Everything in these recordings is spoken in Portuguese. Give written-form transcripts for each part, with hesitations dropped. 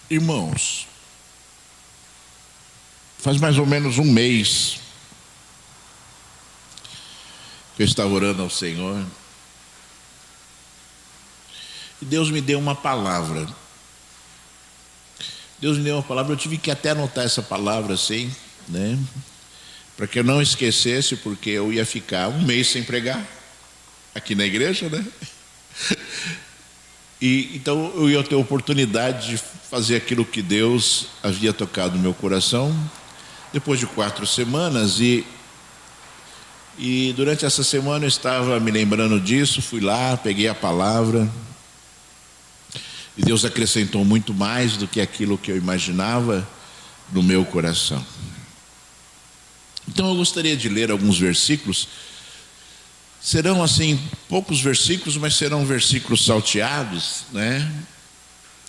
Irmãos, faz mais ou menos um mês que eu estava orando ao Senhor e Deus me deu uma palavra. Deus me deu uma palavra, eu tive que até anotar essa palavra assim, né? Para que eu não esquecesse, porque eu ia ficar um mês sem pregar aqui na igreja, né? E então eu ia ter a oportunidade de fazer aquilo que Deus havia tocado no meu coração depois de 4 semanas e durante essa semana eu estava me lembrando disso, fui lá, peguei a palavra e Deus acrescentou muito mais do que aquilo que eu imaginava no meu coração. Então eu gostaria de ler alguns versículos. Serão assim poucos versículos, mas serão versículos salteados, né,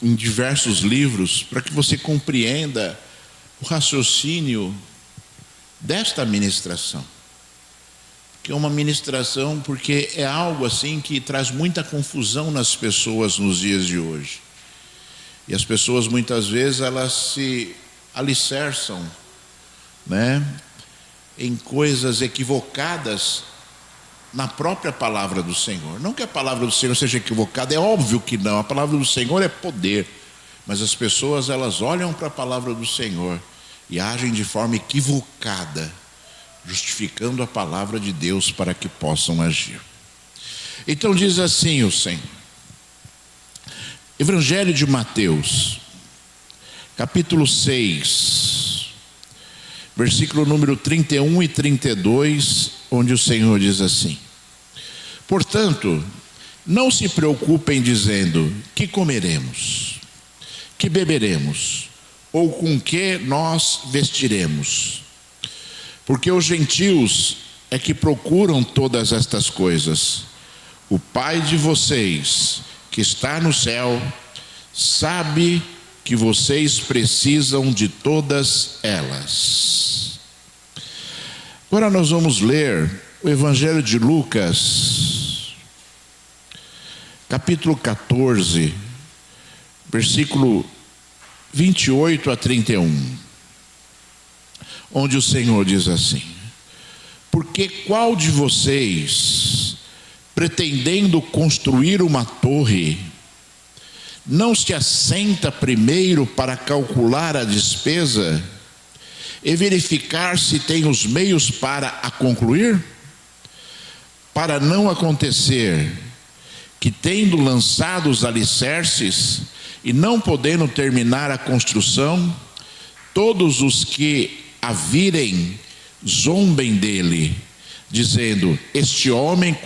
em diversos livros, para que você compreenda o raciocínio desta ministração. Que é uma ministração, porque é algo assim que traz muita confusão nas pessoas nos dias de hoje. E as pessoas muitas vezes elas se alicerçam, né, em coisas equivocadas na própria palavra do Senhor. Não que a palavra do Senhor seja equivocada, é óbvio que não. A palavra do Senhor é poder, mas as pessoas elas olham para a palavra do Senhor e agem de forma equivocada, justificando a palavra de Deus para que possam agir. Então diz assim o Senhor. Evangelho de Mateus, capítulo 6, versículo número 31 e 32, onde o Senhor diz assim: portanto, não se preocupem dizendo: que comeremos, que beberemos, ou com que nós vestiremos, porque os gentios é que procuram todas estas coisas. O Pai de vocês, que está no céu, sabe que vocês precisam de todas elas. Agora nós vamos ler o Evangelho de Lucas, capítulo 14, versículo 28 a 31, onde o Senhor diz assim: porque qual de vocês, pretendendo construir uma torre, não se assenta primeiro para calcular a despesa e verificar se tem os meios para a concluir? Para não acontecer que, tendo lançado os alicerces e não podendo terminar a construção, todos os que a virem zombem dele, dizendo: este homem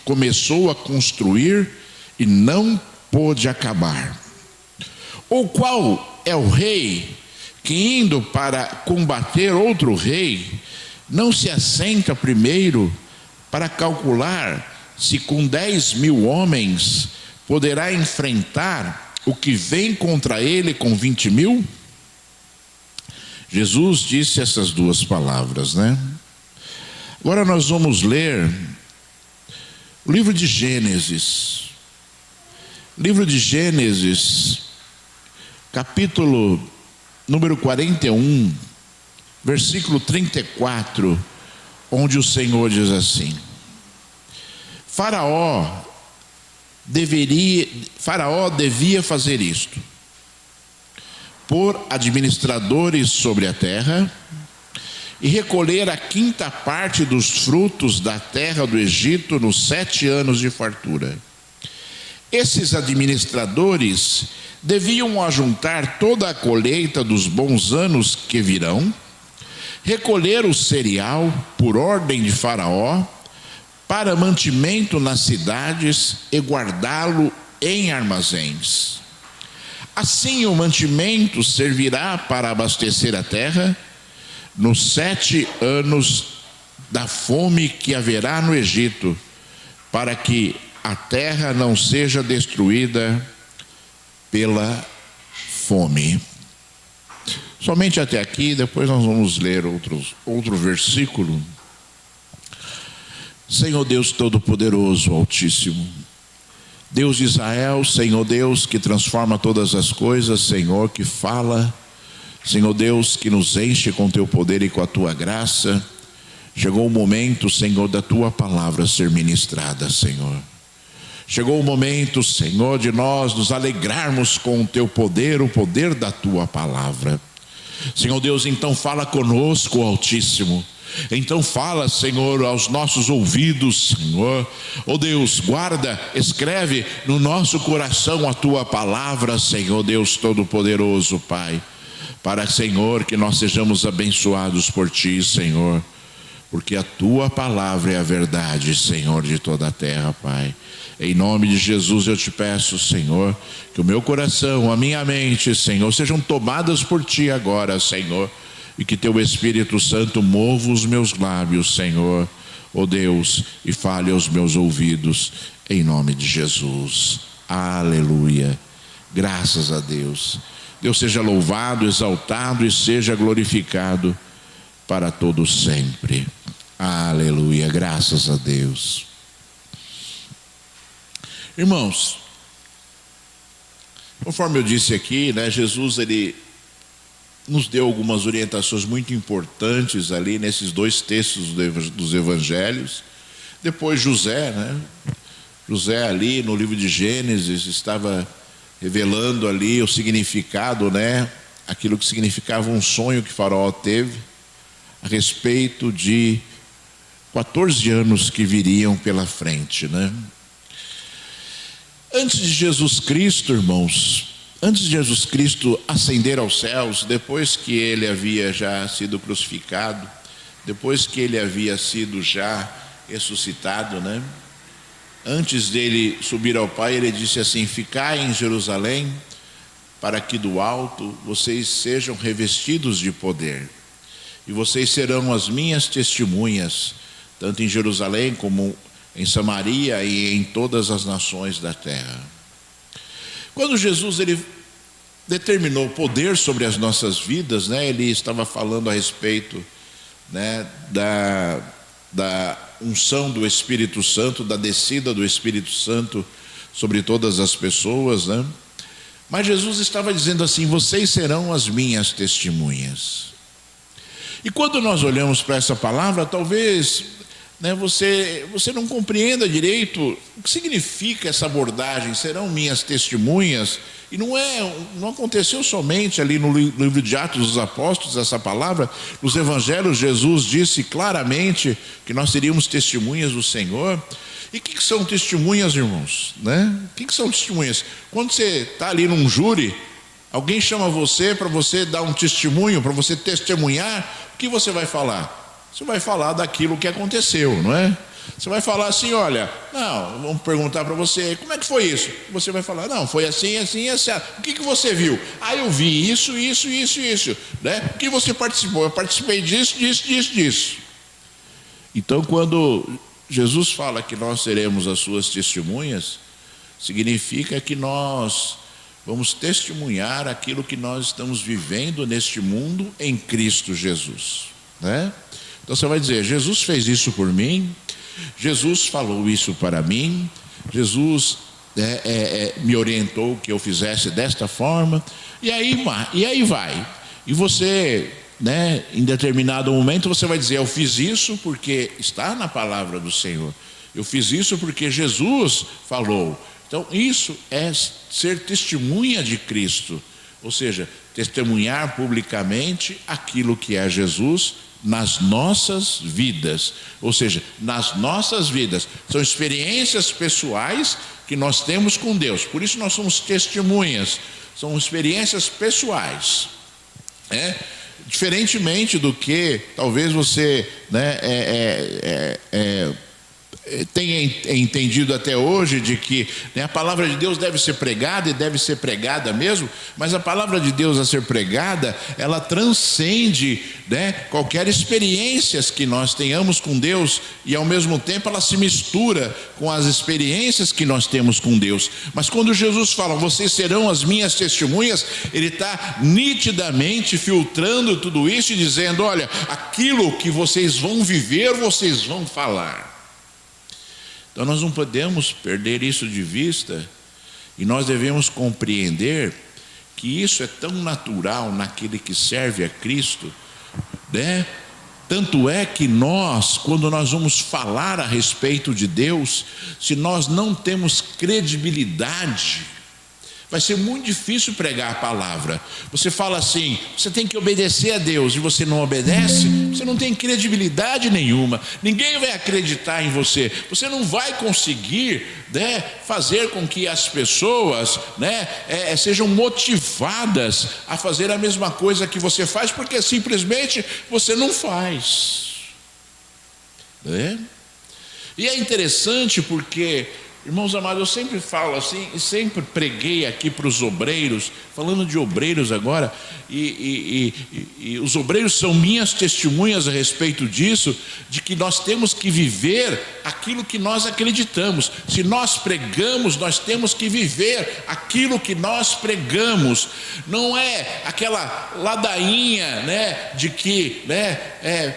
começou a construir e não pôde acabar. Ou qual é o rei que, indo para combater outro rei, não se assenta primeiro para calcular se com 10.000 homens poderá enfrentar o que vem contra ele com 20.000? Jesus disse essas duas palavras, né? Agora nós vamos ler o livro de Gênesis. Livro de Gênesis, capítulo número 41, versículo 34, onde o Senhor diz assim: Faraó devia fazer isto: pôr administradores sobre a terra e recolher a 5ª parte dos frutos da terra do Egito nos 7 anos de fartura. Esses administradores deviam ajuntar toda a colheita dos bons anos que virão, recolher o cereal por ordem de Faraó para mantimento nas cidades e guardá-lo em armazéns. Assim o mantimento servirá para abastecer a terra nos 7 anos da fome que haverá no Egito, para que a terra não seja destruída pela fome. Somente até aqui, depois nós vamos ler outro versículo. Senhor Deus Todo-Poderoso, Altíssimo, Deus de Israel, Senhor Deus que transforma todas as coisas, Senhor que fala, Senhor Deus que nos enche com teu poder e com a tua graça. Chegou o momento, Senhor, da tua palavra ser ministrada, Senhor. Chegou o momento, Senhor, de nós nos alegrarmos com o teu poder, o poder da tua palavra. Senhor Deus, então fala conosco, Altíssimo. Então fala, Senhor, aos nossos ouvidos, Senhor. Oh Deus, guarda, escreve no nosso coração a tua palavra, Senhor Deus Todo-Poderoso, Pai. Para, Senhor, que nós sejamos abençoados por ti, Senhor. Porque a tua palavra é a verdade, Senhor, de toda a terra, Pai. Em nome de Jesus eu te peço, Senhor, que o meu coração, a minha mente, Senhor, sejam tomadas por ti agora, Senhor. E que teu Espírito Santo mova os meus lábios, Senhor, ó Deus, e fale aos meus ouvidos, em nome de Jesus. Aleluia. Graças a Deus. Deus seja louvado, exaltado e seja glorificado para todo sempre. Aleluia. Graças a Deus. Irmãos, conforme eu disse aqui, né, Jesus, ele nos deu algumas orientações muito importantes ali nesses dois textos dos evangelhos. Depois José, né? José ali no livro de Gênesis estava revelando ali o significado, né? Aquilo que significava um sonho que Faraó teve a respeito de 14 anos que viriam pela frente, né? Antes de Jesus Cristo, irmãos, antes de Jesus Cristo ascender aos céus, depois que ele havia já sido crucificado, depois que ele havia sido já ressuscitado, né? Antes dele subir ao Pai, ele disse assim: ficai em Jerusalém, para que do alto vocês sejam revestidos de poder, e vocês serão as minhas testemunhas, tanto em Jerusalém como em Samaria e em todas as nações da terra. Quando Jesus ele determinou poder sobre as nossas vidas, né, ele estava falando a respeito, né, da unção do Espírito Santo, da descida do Espírito Santo sobre todas as pessoas, né? Mas Jesus estava dizendo assim: vocês serão as minhas testemunhas. E quando nós olhamos para essa palavra, talvez, né, você não compreenda direito o que significa essa abordagem, serão minhas testemunhas. E não aconteceu somente ali no livro de Atos dos Apóstolos essa palavra. Nos evangelhos Jesus disse claramente que nós seríamos testemunhas do Senhor. E o que são testemunhas, irmãos? Né? O que são testemunhas? Quando você está ali num júri, alguém chama você para você dar um testemunho, para você testemunhar, o que você vai falar? Você vai falar daquilo que aconteceu, não é? Você vai falar assim: olha, não, vamos perguntar para você, como é que foi isso? Você vai falar: não, foi assim, assim, assim. O que você viu? Ah, eu vi isso, né? O que você participou? Eu participei disso. Então, quando Jesus fala que nós seremos as suas testemunhas, significa que nós vamos testemunhar aquilo que nós estamos vivendo neste mundo em Cristo Jesus, né? Então você vai dizer: Jesus fez isso por mim, Jesus falou isso para mim, Jesus me orientou que eu fizesse desta forma, e aí vai. E você, né, em determinado momento você vai dizer: eu fiz isso porque está na palavra do Senhor, eu fiz isso porque Jesus falou. Então isso é ser testemunha de Cristo, ou seja, testemunhar publicamente aquilo que é Jesus nas nossas vidas. Ou seja, nas nossas vidas são experiências pessoais que nós temos com Deus, por isso nós somos testemunhas, são experiências pessoais, diferentemente do que talvez você, né, tenha entendido até hoje, de que, né, a palavra de Deus deve ser pregada, e deve ser pregada mesmo, mas a palavra de Deus a ser pregada, ela transcende, né, qualquer experiências que nós tenhamos com Deus, e ao mesmo tempo ela se mistura com as experiências que nós temos com Deus. Mas quando Jesus fala: vocês serão as minhas testemunhas, ele está nitidamente filtrando tudo isso e dizendo: olha, aquilo que vocês vão viver, vocês vão falar. Então nós não podemos perder isso de vista, e nós devemos compreender que isso é tão natural naquele que serve a Cristo, né? Tanto é que nós, quando nós vamos falar a respeito de Deus, se nós não temos credibilidade, vai ser muito difícil pregar a palavra. Você fala assim, você tem que obedecer a Deus, e você não obedece, você não tem credibilidade nenhuma, ninguém vai acreditar em você, você não vai conseguir, né, fazer com que as pessoas, né, sejam motivadas a fazer a mesma coisa que você faz, porque simplesmente você não faz, né? E é interessante porque, irmãos amados, eu sempre falo assim, e sempre preguei aqui para os obreiros, falando de obreiros agora, e os obreiros são minhas testemunhas a respeito disso, de que nós temos que viver aquilo que nós acreditamos. Se nós pregamos, nós temos que viver aquilo que nós pregamos. Não é aquela ladainha, né, de que, né,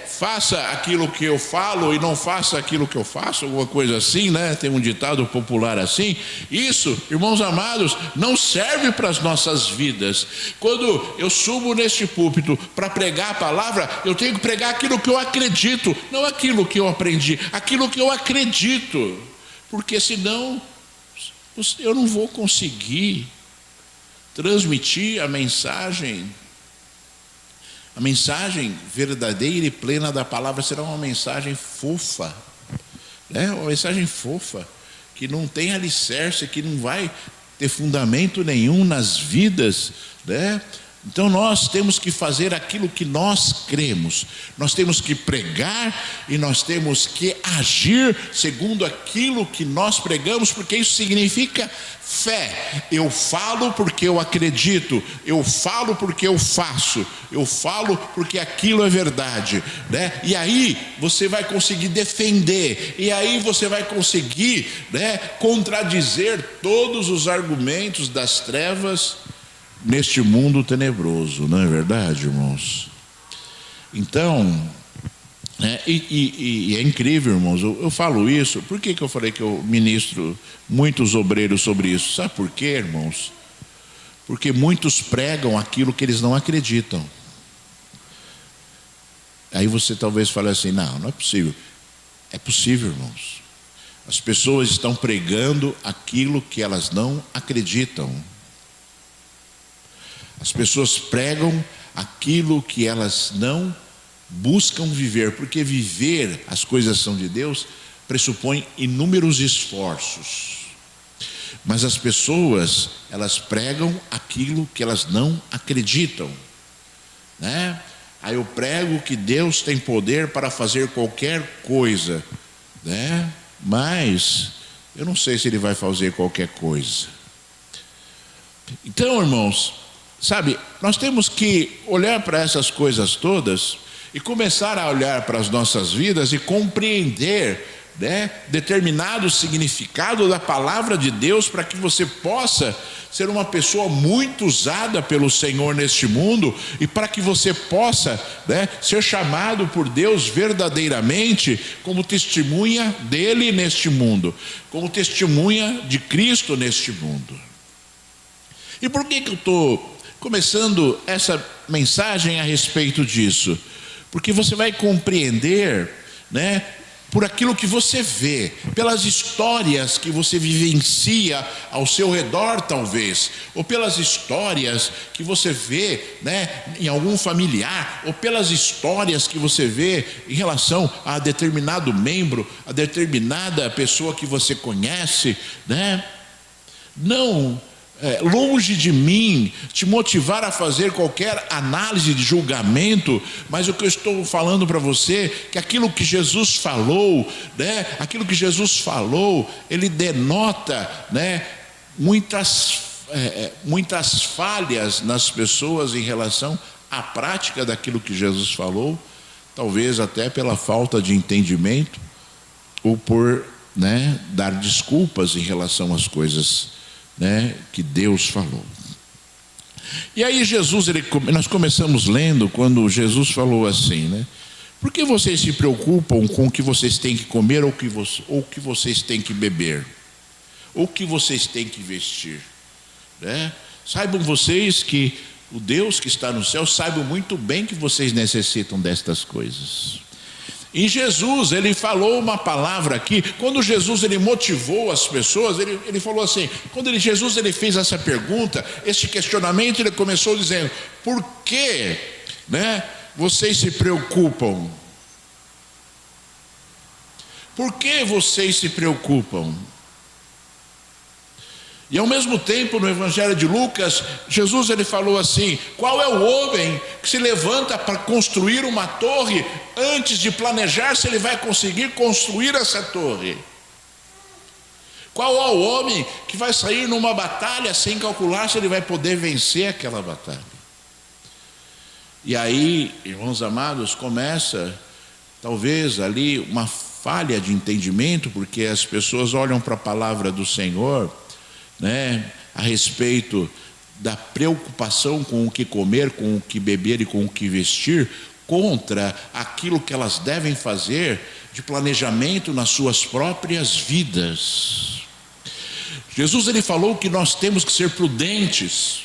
faça aquilo que eu falo e não faça aquilo que eu faço, alguma coisa assim, né? Tem um ditado popular assim. Isso, irmãos amados, não serve para as nossas vidas. Quando eu subo neste púlpito para pregar a palavra, eu tenho que pregar aquilo que eu acredito, não aquilo que eu aprendi, aquilo que eu acredito, porque senão eu não vou conseguir transmitir a mensagem verdadeira e plena da palavra. Será uma mensagem fofa, né? Uma mensagem fofa, que não tem alicerce, que não vai ter fundamento nenhum nas vidas, né? Então nós temos que fazer aquilo que nós cremos, nós temos que pregar e nós temos que agir segundo aquilo que nós pregamos, porque isso significa fé. Eu falo porque eu acredito, eu falo porque eu faço, eu falo porque aquilo é verdade, né? E aí você vai conseguir defender, e aí você vai conseguir, né, contradizer todos os argumentos das trevas neste mundo tenebroso, não é verdade, irmãos? Então, e é incrível, irmãos, eu falo isso. Por que eu falei que eu ministro muitos obreiros sobre isso? Sabe por quê, irmãos? Porque muitos pregam aquilo que eles não acreditam. Aí você talvez fale assim, não é possível. É possível, irmãos. As pessoas estão pregando aquilo que elas não acreditam. As pessoas pregam aquilo que elas não buscam viver, porque viver as coisas são de Deus pressupõe inúmeros esforços. Mas as pessoas, elas pregam aquilo que elas não acreditam, né? Aí eu prego que Deus tem poder para fazer qualquer coisa, né? Mas eu não sei se Ele vai fazer qualquer coisa. Então, irmãos, sabe, nós temos que olhar para essas coisas todas e começar a olhar para as nossas vidas e compreender, né, determinado significado da palavra de Deus, para que você possa ser uma pessoa muito usada pelo Senhor neste mundo, e para que você possa, né, ser chamado por Deus verdadeiramente como testemunha dele neste mundo, como testemunha de Cristo neste mundo. E por que eu estou começando essa mensagem a respeito disso? Porque você vai compreender, né, por aquilo que você vê, pelas histórias que você vivencia ao seu redor talvez, ou pelas histórias que você vê, né, em algum familiar, ou pelas histórias que você vê em relação a determinado membro, a determinada pessoa que você conhece, né? Não longe de mim te motivar a fazer qualquer análise de julgamento, mas o que eu estou falando para você, que aquilo que Jesus falou, né, aquilo que Jesus falou, ele denota, né, muitas falhas nas pessoas em relação à prática daquilo que Jesus falou, talvez até pela falta de entendimento, ou por, né, dar desculpas em relação às coisas, né, que Deus falou. E aí Jesus, nós começamos lendo quando Jesus falou assim, né? Por que vocês se preocupam com o que vocês têm que comer ou o que vocês têm que beber? Ou o que vocês têm que vestir? Né? Saibam vocês que o Deus que está no céu sabe muito bem que vocês necessitam destas coisas. Em Jesus, ele falou uma palavra aqui. Quando Jesus ele motivou as pessoas, ele falou assim, quando Jesus ele fez essa pergunta, este questionamento, ele começou dizendo: por que, né, vocês se preocupam? Por que vocês se preocupam? E ao mesmo tempo, no Evangelho de Lucas, Jesus ele falou assim: qual é o homem que se levanta para construir uma torre antes de planejar se ele vai conseguir construir essa torre? Qual é o homem que vai sair numa batalha sem calcular se ele vai poder vencer aquela batalha? E aí, irmãos amados, começa talvez ali uma falha de entendimento, porque as pessoas olham para a palavra do Senhor, né, a respeito da preocupação com o que comer, com o que beber e com o que vestir, contra aquilo que elas devem fazer de planejamento nas suas próprias vidas. Jesus ele falou que nós temos que ser prudentes.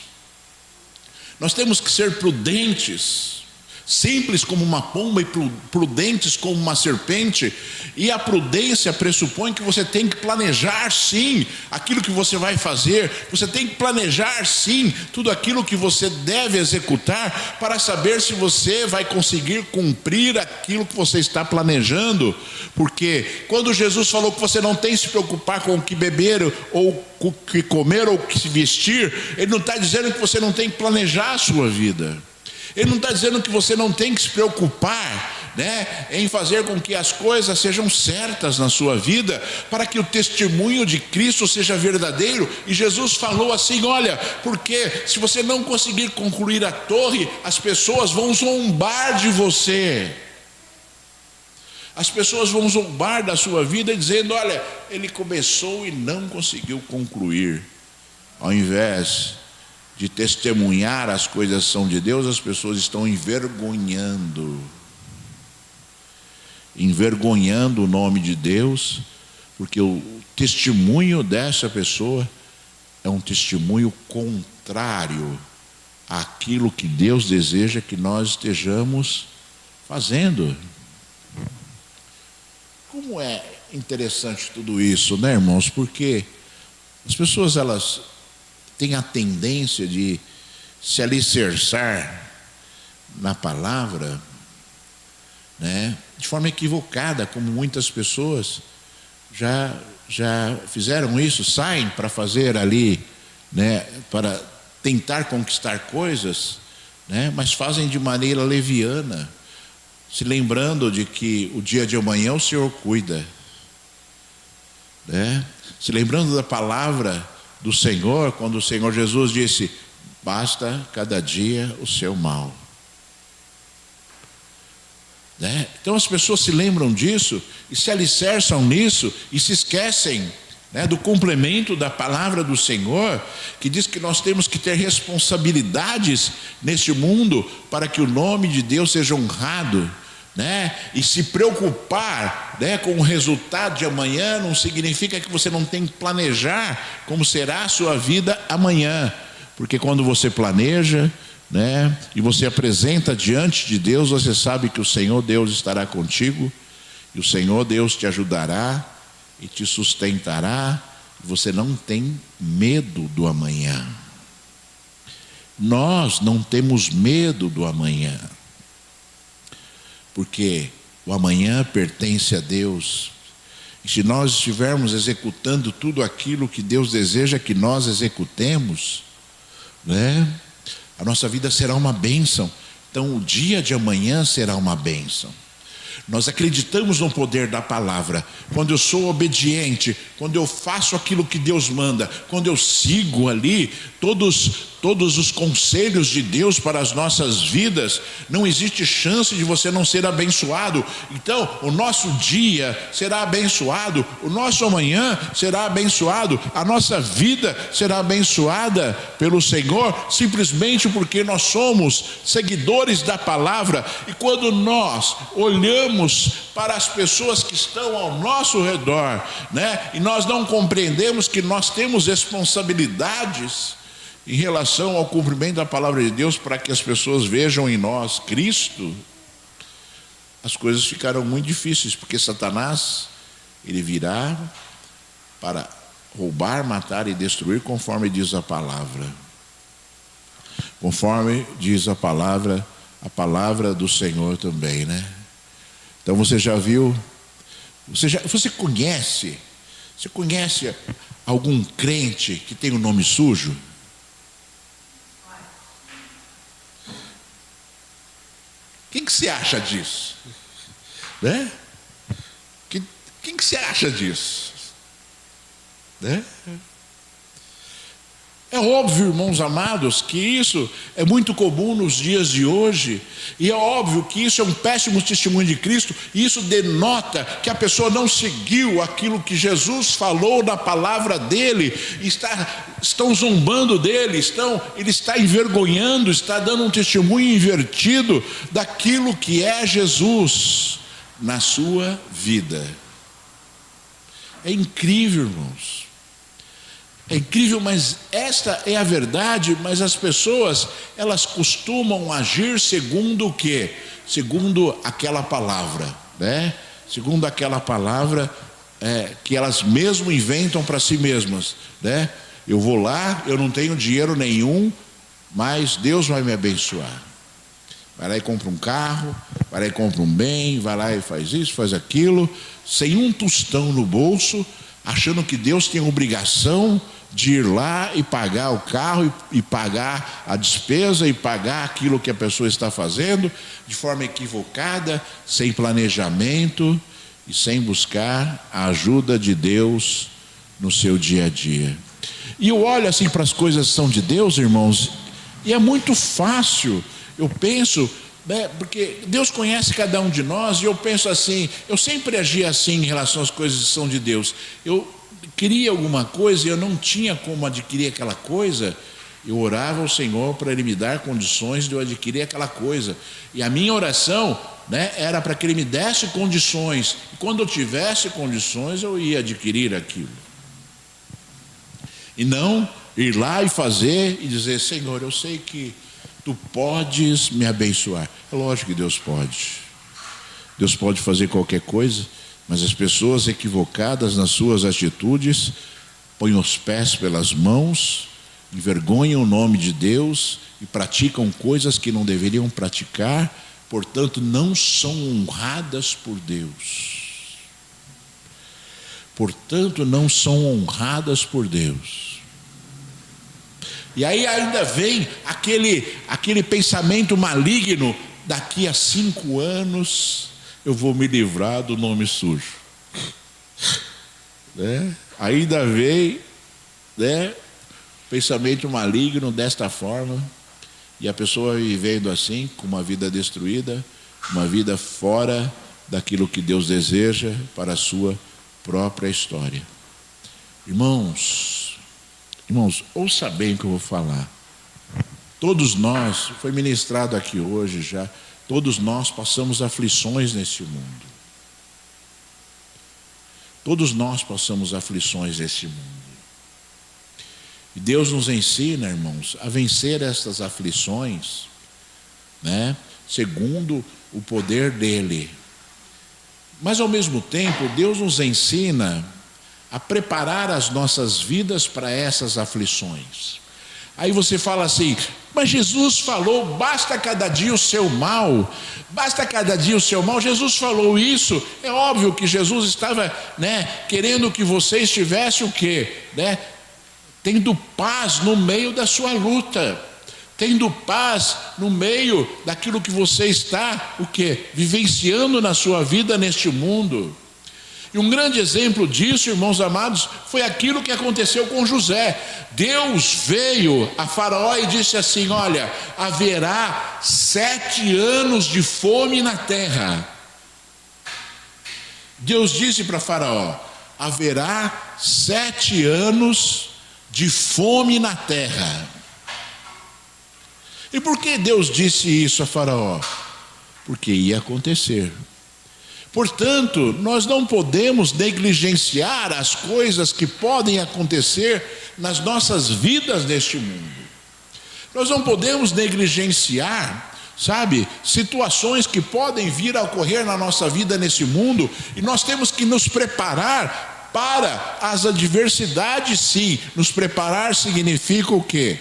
Nós temos que ser prudentes, simples como uma pomba e prudentes como uma serpente. E a prudência pressupõe que você tem que planejar sim aquilo que você vai fazer. Você tem que planejar sim tudo aquilo que você deve executar, para saber se você vai conseguir cumprir aquilo que você está planejando. Porque quando Jesus falou que você não tem que se preocupar com o que beber ou com o que comer ou o que se vestir, ele não está dizendo que você não tem que planejar a sua vida. Ele não está dizendo que você não tem que se preocupar, né, em fazer com que as coisas sejam certas na sua vida, para que o testemunho de Cristo seja verdadeiro. E Jesus falou assim: olha, porque se você não conseguir concluir a torre, as pessoas vão zombar de você. As pessoas vão zombar da sua vida dizendo: olha, ele começou e não conseguiu concluir. Ao invés de testemunhar as coisas são de Deus, as pessoas estão envergonhando o nome de Deus, porque o testemunho dessa pessoa é um testemunho contrário àquilo que Deus deseja que nós estejamos fazendo. Como é interessante tudo isso, né, irmãos? Porque as pessoas elas têm a tendência de se alicerçar na palavra, né, de forma equivocada, como muitas pessoas já fizeram isso, saem para fazer ali, né, para tentar conquistar coisas, né, mas fazem de maneira leviana, se lembrando de que o dia de amanhã o Senhor cuida, né, se lembrando da palavra do Senhor, quando o Senhor Jesus disse: basta cada dia o seu mal, né? Então as pessoas se lembram disso e se alicerçam nisso e se esquecem, né, do complemento da palavra do Senhor, que diz que nós temos que ter responsabilidades neste mundo para que o nome de Deus seja honrado, né? E se preocupar, né, com o resultado de amanhã não significa que você não tem que planejar como será a sua vida amanhã, porque quando você planeja, né, e você apresenta diante de Deus, você sabe que o Senhor Deus estará contigo, e o Senhor Deus te ajudará e te sustentará, e você não tem medo do amanhã. Nós não temos medo do amanhã, porque o amanhã pertence a Deus. E se nós estivermos executando tudo aquilo que Deus deseja que nós executemos, né, a nossa vida será uma bênção. Então o dia de amanhã será uma bênção. Nós acreditamos no poder da palavra. Quando eu sou obediente, quando eu faço aquilo que Deus manda, quando eu sigo ali todos os conselhos de Deus para as nossas vidas, não existe chance de você não ser abençoado. Então, o nosso dia será abençoado, o nosso amanhã será abençoado, a nossa vida será abençoada pelo Senhor, simplesmente porque nós somos seguidores da palavra. E quando nós olhamos para as pessoas que estão ao nosso redor, né, e nós não compreendemos que nós temos responsabilidades em relação ao cumprimento da palavra de Deus, para que as pessoas vejam em nós Cristo, as coisas ficarão muito difíceis, porque Satanás, ele virá para roubar, matar e destruir, conforme diz a palavra. Conforme diz a palavra do Senhor também, né? Então você já viu, você conhece algum crente que tem o nome sujo? Quem que você acha disso? Né? Quem que você acha disso? Né? É óbvio, irmãos amados, que isso é muito comum nos dias de hoje, e é óbvio que isso é um péssimo testemunho de Cristo, e isso denota que a pessoa não seguiu aquilo que Jesus falou na palavra dele, estão zombando dele, ele está envergonhando, está dando um testemunho invertido daquilo que é Jesus na sua vida. É incrível, irmãos. É incrível, mas esta é a verdade. Mas as pessoas, elas costumam agir segundo o quê? Segundo aquela palavra, né? Segundo aquela palavra que elas mesmo inventam para si mesmas, né? Eu vou lá, eu não tenho dinheiro nenhum, mas Deus vai me abençoar. Vai lá e compra um carro, vai lá e compra um bem, vai lá e faz isso, faz aquilo, sem um tostão no bolso, achando que Deus tem a obrigação de ir lá e pagar o carro e pagar a despesa e pagar aquilo que a pessoa está fazendo de forma equivocada, sem planejamento e sem buscar a ajuda de Deus no seu dia a dia. E eu olho assim para as coisas que são de Deus, irmãos, e é muito fácil. Eu penso, né, porque Deus conhece cada um de nós, e eu penso assim, eu sempre agi assim em relação às coisas que são de Deus. Eu queria alguma coisa e eu não tinha como adquirir aquela coisa, eu orava ao Senhor para Ele me dar condições de eu adquirir aquela coisa. E a minha oração, né, era para que Ele me desse condições. E quando eu tivesse condições, eu ia adquirir aquilo. E não ir lá e fazer e dizer: Senhor, eu sei que Tu podes me abençoar. É lógico que Deus pode. Deus pode fazer qualquer coisa, mas as pessoas equivocadas nas suas atitudes põem os pés pelas mãos, envergonham o nome de Deus e praticam coisas que não deveriam praticar, portanto não são honradas por Deus. Portanto não são honradas por Deus. E aí ainda vem aquele pensamento maligno: daqui a 5 anos eu vou me livrar do nome sujo, né? Ainda vem, né, pensamento maligno desta forma, e a pessoa vivendo assim, com uma vida destruída, uma vida fora daquilo que Deus deseja para a sua própria história. Irmãos, ouça bem o que eu vou falar. Todos nós, foi ministrado aqui hoje já, todos nós passamos aflições nesse mundo. Todos nós passamos aflições nesse mundo. E Deus nos ensina, irmãos, a vencer estas aflições, né, segundo o poder dEle. Mas ao mesmo tempo, Deus nos ensina a preparar as nossas vidas para essas aflições. Aí você fala assim: mas Jesus falou, basta cada dia o seu mal, basta cada dia o seu mal. Jesus falou isso. É óbvio que Jesus estava, né, querendo que você estivesse o quê? Né, tendo paz no meio da sua luta. tendo paz no meio daquilo que você está, o quê? Vivenciando na sua vida neste mundo. E um grande exemplo disso, irmãos amados, foi aquilo que aconteceu com José. Deus veio a Faraó e disse assim: olha, haverá 7 anos de fome na terra. Deus disse para Faraó: haverá 7 anos de fome na terra. E por que Deus disse isso a Faraó? Porque ia acontecer. Portanto, nós não podemos negligenciar as coisas que podem acontecer nas nossas vidas neste mundo. Nós não podemos negligenciar, sabe, situações que podem vir a ocorrer na nossa vida nesse mundo, e nós temos que nos preparar para as adversidades, sim. Nos preparar significa o quê?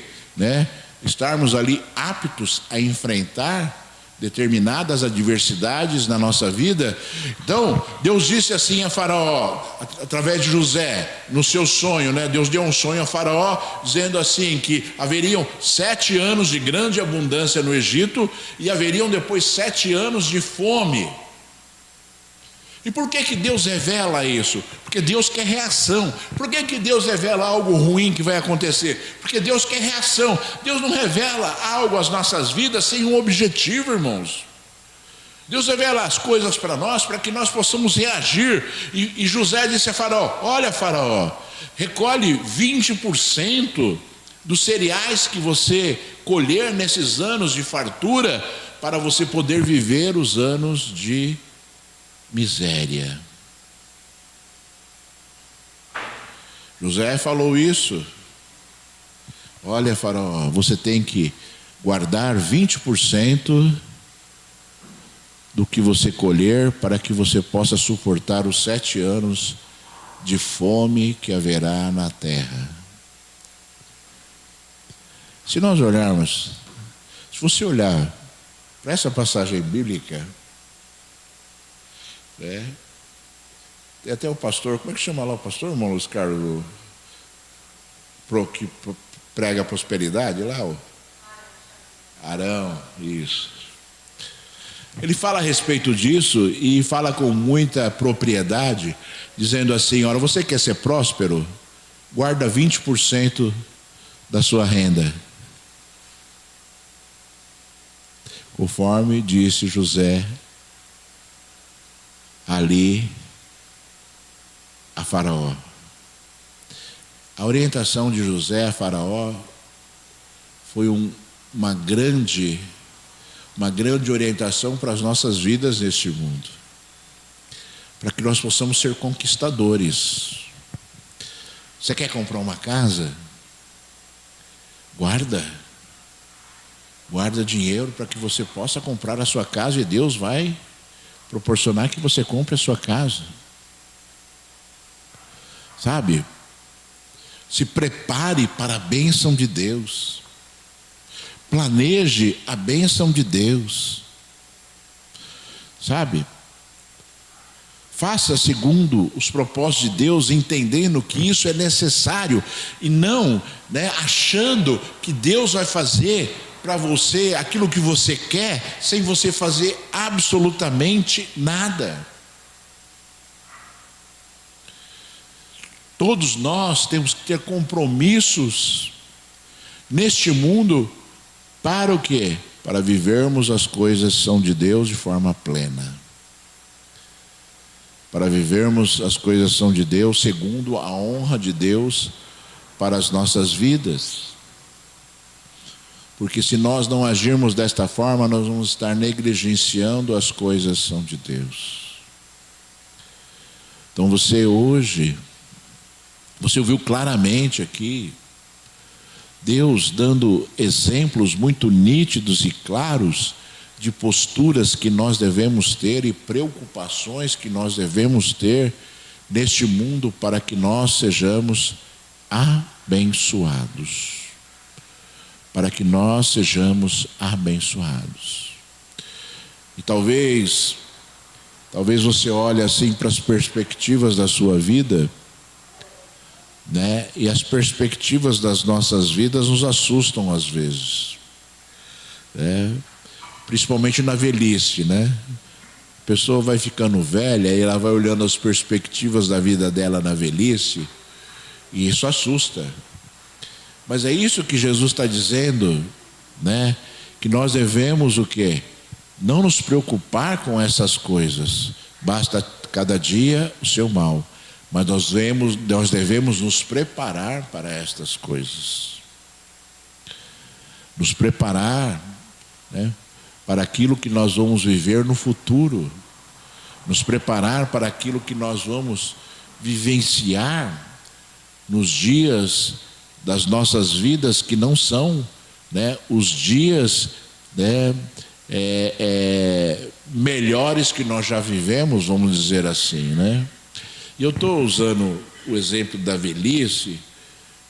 Estarmos ali aptos a enfrentar determinadas adversidades na nossa vida. Então, Deus disse assim a Faraó, através de José, no seu sonho, Deus deu um sonho a Faraó, dizendo assim, que haveriam 7 anos de grande abundância no Egito, e haveriam depois 7 anos de fome. E por que Deus revela isso? Porque Deus quer reação. Por que Deus revela algo ruim que vai acontecer? Porque Deus quer reação. Deus não revela algo às nossas vidas sem um objetivo, irmãos. Deus revela as coisas para nós, para que nós possamos reagir. E José disse a Faraó: olha, Faraó, recolhe 20% dos cereais que você colher nesses anos de fartura, para você poder viver os anos de miséria. José falou isso: olha, Faraó, você tem que guardar 20% do que você colher, para que você possa suportar os 7 anos de fome que haverá na terra. Se nós olharmos, se você olhar para essa passagem bíblica, tem até o pastor, como é que chama lá o pastor, irmão Luiz Carlos, que prega a prosperidade lá, o Arão, isso. Ele fala a respeito disso e fala com muita propriedade, dizendo assim: olha, você quer ser próspero? Guarda 20% da sua renda. Conforme disse José ali a Faraó. A orientação de José a Faraó foi uma grande orientação para as nossas vidas neste mundo, para que nós possamos ser conquistadores. Você quer comprar uma casa? Guarda dinheiro para que você possa comprar a sua casa, e Deus vai proporcionar que você compre a sua casa. Sabe? Se prepare para a bênção de Deus. Planeje a bênção de Deus. Sabe? Faça segundo os propósitos de Deus, entendendo que isso é necessário, e não, achando que Deus vai fazer para você aquilo que você quer, sem você fazer absolutamente nada. Todos nós temos que ter compromissos neste mundo, para o quê? Para vivermos as coisas que são de Deus de forma plena. Para vivermos as coisas que são de Deus segundo a honra de Deus para as nossas vidas. Porque se nós não agirmos desta forma, nós vamos estar negligenciando as coisas que são de Deus. Então você ouviu claramente aqui, Deus dando exemplos muito nítidos e claros de posturas que nós devemos ter e preocupações que nós devemos ter neste mundo, para que nós sejamos abençoados. Para que nós sejamos abençoados. E talvez você olhe assim para as perspectivas da sua vida, e as perspectivas das nossas vidas nos assustam às vezes. Principalmente na velhice, né? A pessoa vai ficando velha e ela vai olhando as perspectivas da vida dela na velhice e isso assusta. Mas é isso que Jesus está dizendo, né? Que nós devemos o quê? Não nos preocupar com essas coisas. Basta cada dia o seu mal. Mas nós devemos nos preparar para estas coisas. Nos preparar, né, para aquilo que nós vamos viver no futuro. Nos preparar para aquilo que nós vamos vivenciar nos dias das nossas vidas que não são, né, os dias, né, melhores que nós já vivemos, vamos dizer assim, né? E eu estou usando o exemplo da velhice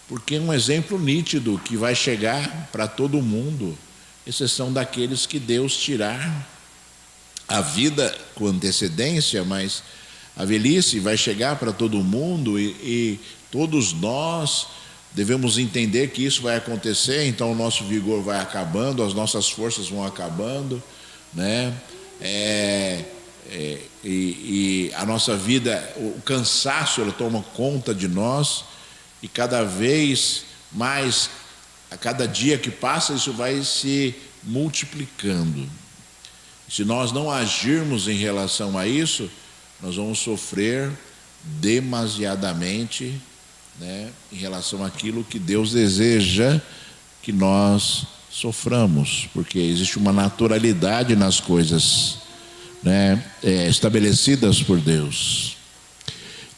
porque é um exemplo nítido que vai chegar para todo mundo, exceção daqueles que Deus tirar a vida com antecedência, mas a velhice vai chegar para todo mundo e todos nós devemos entender que isso vai acontecer. Então o nosso vigor vai acabando, as nossas forças vão acabando, né? E a nossa vida, o cansaço, ele toma conta de nós, e cada vez mais, a cada dia que passa, isso vai se multiplicando. Se nós não agirmos em relação a isso, nós vamos sofrer demasiadamente, né, em relação àquilo que Deus deseja que nós soframos, porque existe uma naturalidade nas coisas, né, estabelecidas por Deus.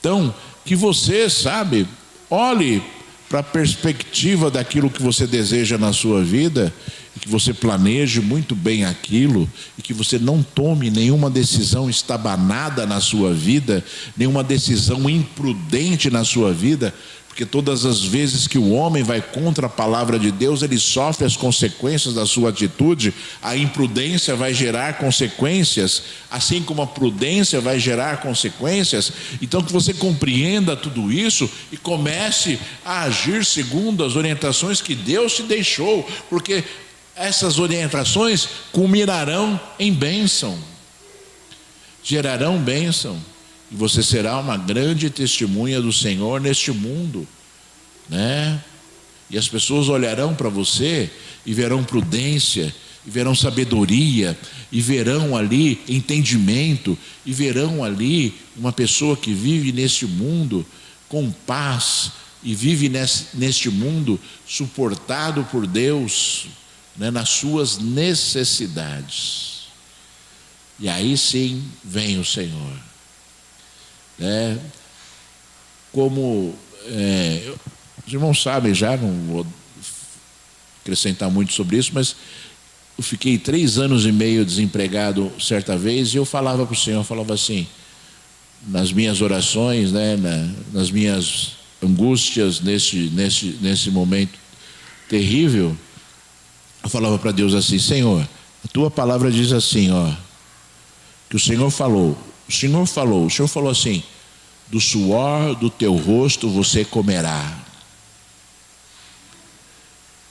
Então, que você, sabe, olhe para a perspectiva daquilo que você deseja na sua vida, e que você planeje muito bem aquilo, e que você não tome nenhuma decisão estabanada na sua vida, nenhuma decisão imprudente na sua vida, porque todas as vezes que o homem vai contra a palavra de Deus, ele sofre as consequências da sua atitude. A imprudência vai gerar consequências, assim como a prudência vai gerar consequências. Então que você compreenda tudo isso e comece a agir segundo as orientações que Deus te deixou, porque essas orientações culminarão em bênção, gerarão bênção. E você será uma grande testemunha do Senhor neste mundo, né? E as pessoas olharão para você e verão prudência, e verão sabedoria, e verão ali entendimento, e verão ali uma pessoa que vive neste mundo com paz, e vive neste mundo suportado por Deus, né, nas suas necessidades. E aí sim vem o Senhor. Como os irmãos sabem já, não vou acrescentar muito sobre isso, mas eu fiquei 3 anos e meio desempregado certa vez, e eu falava para o Senhor, eu falava assim, nas minhas orações, né, nas minhas angústias, nesse momento terrível, eu falava para Deus assim: Senhor, a tua palavra diz assim, ó, que o Senhor falou assim: do suor do teu rosto você comerá.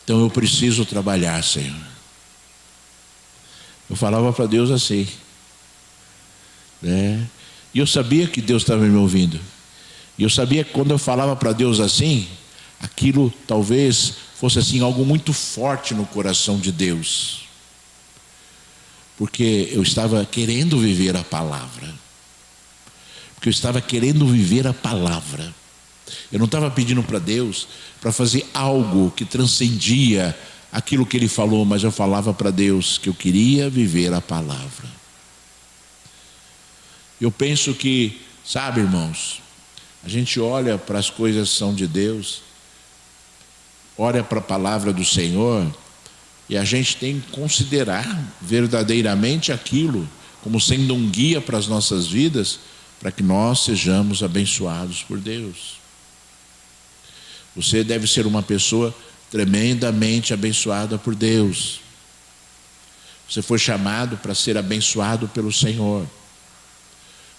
Então eu preciso trabalhar, Senhor. Eu falava para Deus assim, né? E eu sabia que Deus estava me ouvindo. E eu sabia que quando eu falava para Deus assim, aquilo talvez fosse assim algo muito forte no coração de Deus, porque eu estava querendo viver a palavra. Porque eu estava querendo viver a palavra. Eu não estava pedindo para Deus para fazer algo que transcendia aquilo que Ele falou, mas eu falava para Deus que eu queria viver a palavra. Eu penso que, sabe, irmãos, a gente olha para as coisas que são de Deus, olha para a palavra do Senhor, e a gente tem que considerar verdadeiramente aquilo como sendo um guia para as nossas vidas, para que nós sejamos abençoados por Deus. Você deve ser uma pessoa tremendamente abençoada por Deus. Você foi chamado para ser abençoado pelo Senhor.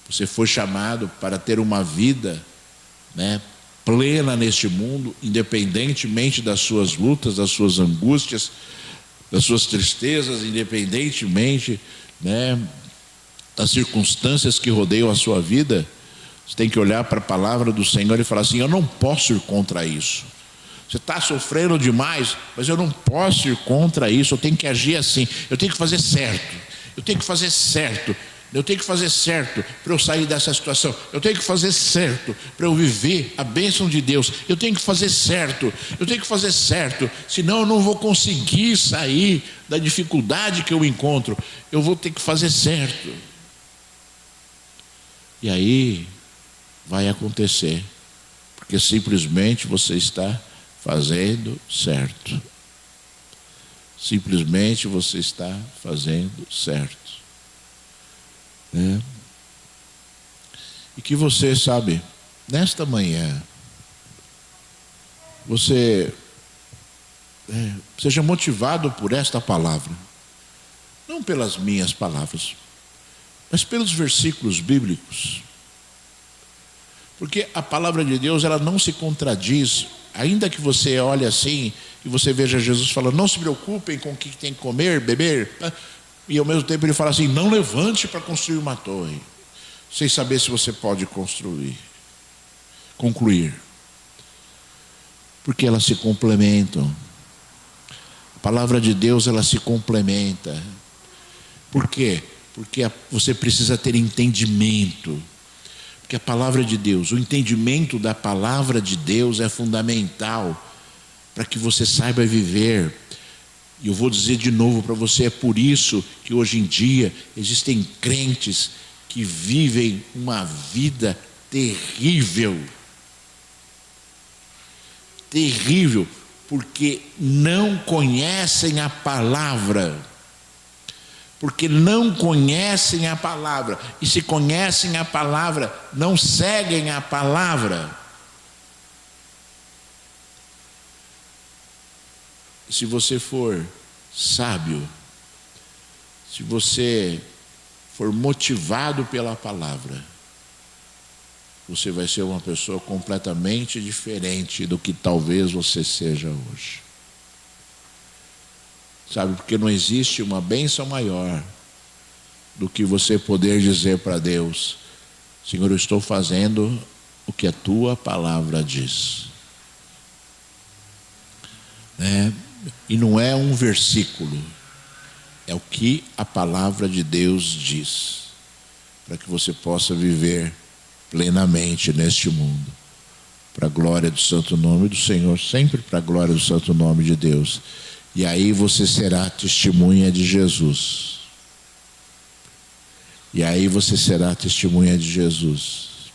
Você foi chamado para ter uma vida, né, plena neste mundo, independentemente das suas lutas, das suas angústias, das suas tristezas, independentemente, né, das circunstâncias que rodeiam a sua vida, você tem que olhar para a palavra do Senhor e falar assim: eu não posso ir contra isso. Você está sofrendo demais, mas eu não posso ir contra isso. Eu tenho que agir assim, eu tenho que fazer certo, eu tenho que fazer certo, eu tenho que fazer certo para eu sair dessa situação, eu tenho que fazer certo para eu viver a bênção de Deus, eu tenho que fazer certo, eu tenho que fazer certo, senão eu não vou conseguir sair da dificuldade que eu encontro. Eu vou ter que fazer certo. E aí vai acontecer, porque simplesmente você está fazendo certo. Simplesmente você está fazendo certo. E que você, sabe, nesta manhã, você seja motivado por esta palavra, não pelas minhas palavras, mas pelos versículos bíblicos. Porque a palavra de Deus, ela não se contradiz. Ainda que você olhe assim e você veja Jesus falando: não se preocupem com o que tem que comer, beber, e ao mesmo tempo ele fala assim: não levante para construir uma torre, sem saber se você pode concluir. Porque elas se complementam. A palavra de Deus, ela se complementa. Por quê? Porque você precisa ter entendimento. Porque a palavra de Deus, o entendimento da palavra de Deus é fundamental para que você saiba viver. E eu vou dizer de novo para você: é por isso que hoje em dia existem crentes que vivem uma vida terrível. Terrível, porque não conhecem a palavra. Porque não conhecem a palavra. E se conhecem a palavra, não seguem a palavra. Se você for sábio, se você for motivado pela palavra, você vai ser uma pessoa completamente diferente do que talvez você seja hoje. Sabe, porque não existe uma bênção maior do que você poder dizer para Deus: Senhor, eu estou fazendo o que a tua palavra diz. E não é um versículo, é o que a palavra de Deus diz, para que você possa viver plenamente neste mundo, para a glória do santo nome do Senhor, sempre para a glória do santo nome de Deus. E aí você será testemunha de Jesus. E aí você será testemunha de Jesus.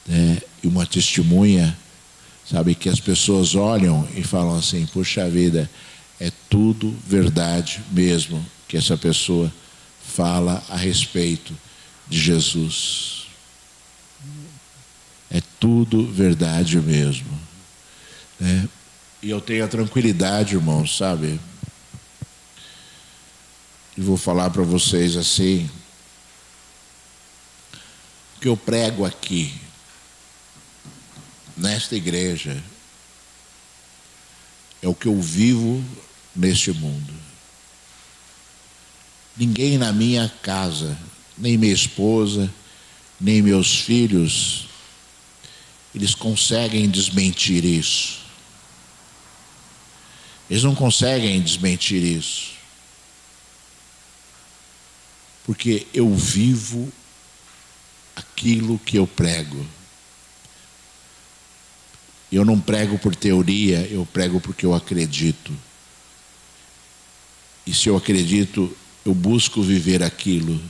E uma testemunha, sabe, que as pessoas olham e falam assim: puxa vida, é tudo verdade mesmo que essa pessoa fala a respeito de Jesus. É tudo verdade mesmo. E eu tenho a tranquilidade, irmãos, sabe? E vou falar para vocês assim: o que eu prego aqui, nesta igreja, é o que eu vivo neste mundo. Ninguém na minha casa, nem minha esposa, nem meus filhos, eles conseguem desmentir isso. Eles não conseguem desmentir isso. Porque eu vivo aquilo que eu prego. Eu não prego por teoria, eu prego porque eu acredito. E se eu acredito, eu busco viver aquilo.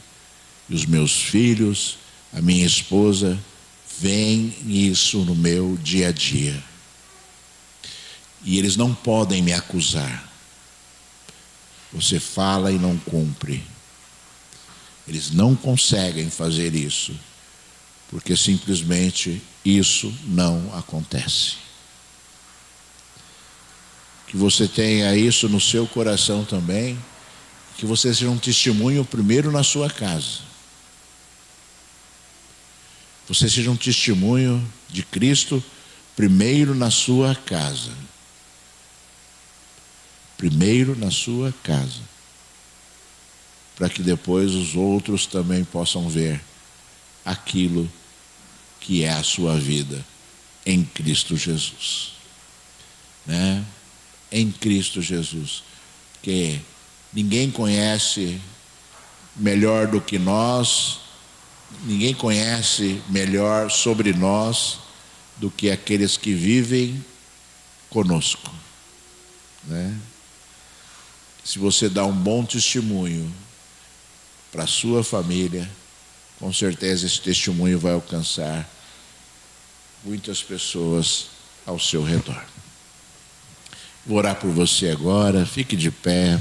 E os meus filhos, a minha esposa, veem isso no meu dia a dia. E eles não podem me acusar. Você fala e não cumpre. Eles não conseguem fazer isso, porque simplesmente isso não acontece. Que você tenha isso no seu coração também, que você seja um testemunho primeiro na sua casa. Você seja um testemunho de Cristo primeiro na sua casa. primeiro na sua casa, para que depois os outros também possam ver aquilo que é a sua vida em Cristo Jesus, né? Em Cristo Jesus, que ninguém conhece melhor do que nós, ninguém conhece melhor sobre nós do que aqueles que vivem conosco, né? Se você dá um bom testemunho para a sua família, com certeza esse testemunho vai alcançar muitas pessoas ao seu redor. Vou orar por você agora, fique de pé.